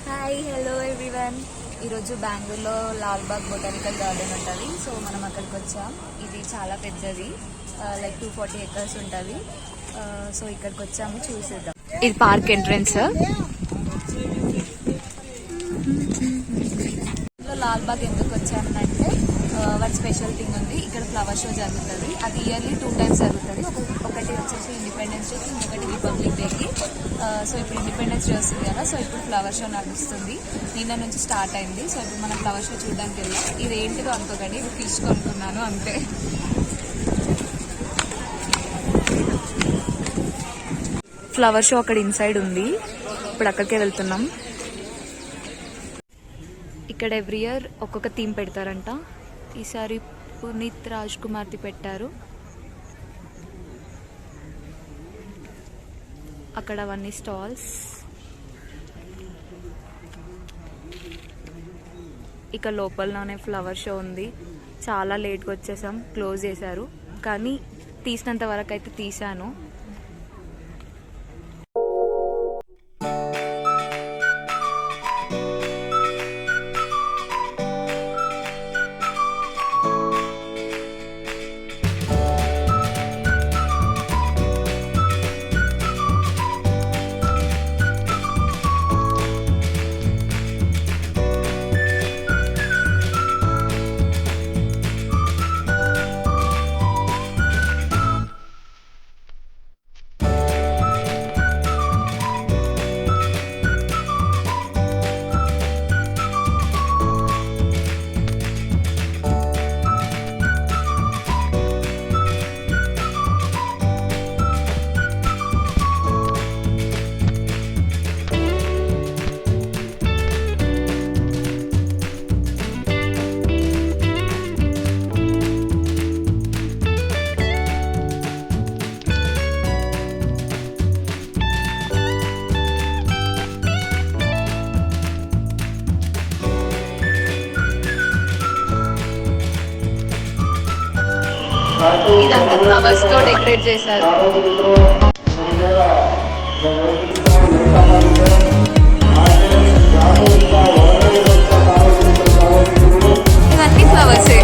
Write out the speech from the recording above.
Hi hello everyone. ఈరోజు బెంగళూరులో Lalbagh botanical garden ఉంటుంది. సో మనం అక్కడికి వచ్చాం. ఇది చాలా పెద్దది, లైక్ 240 acres ఉంటుంది. సో ఇక్కడికి వచ్చాము, చూసేద్దాం. ఇది పార్క్ ఎంట్రన్స్. లాల్బాగ్ ఎందుకు వచ్చానంటే వన్ స్పెషల్ థింగ్ ఉంది. ఇక్కడ ఫ్లవర్ షో జరుగుతుంది. అది ఇయర్లీ 2 times జరుగుతుంది. ఒకటి వచ్చేసి ఇండిపెండెన్స్ డేకి, ఇంకొకటి రిపబ్లిక్ డేకి. సో ఇప్పుడు ఇండిపెండెన్స్ డే వస్తుంది కదా, సో ఇప్పుడు ఫ్లవర్ షో నడుస్తుంది. నిన్న నుంచి స్టార్ట్ అయింది. సో ఇప్పుడు మనం ఫ్లవర్ షో చూడడానికి వెళ్ళాం. ఇది ఏంటిదో అనుకోకండి, ఇది ఫిష్ కొనుక్కున్నాను అంతే. ఫ్లవర్ షో అక్కడ ఇన్సైడ్ ఉంది. ఇప్పుడు అక్కడికే వెళ్తున్నాం. ఇక్కడ ఎవ్రీ ఇయర్ ఒక్కొక్క థీమ్ పెడతారంట. ఈసారి పునీత్ రాజ్ కుమార్ది పెట్టారు. అక్కడ అవన్నీ స్టాల్స్. ఇక లోపలనే ఫ్లవర్ షో ఉంది. చాలా లేట్గా వచ్చేసాం, క్లోజ్ చేశారు. కానీ తీసినంత వరకు అయితే తీసాను. ఇదంతా ఫ్లవర్స్ తో డెకరేట్ చేశారు. ఇవన్నీ ఫ్లవర్సే.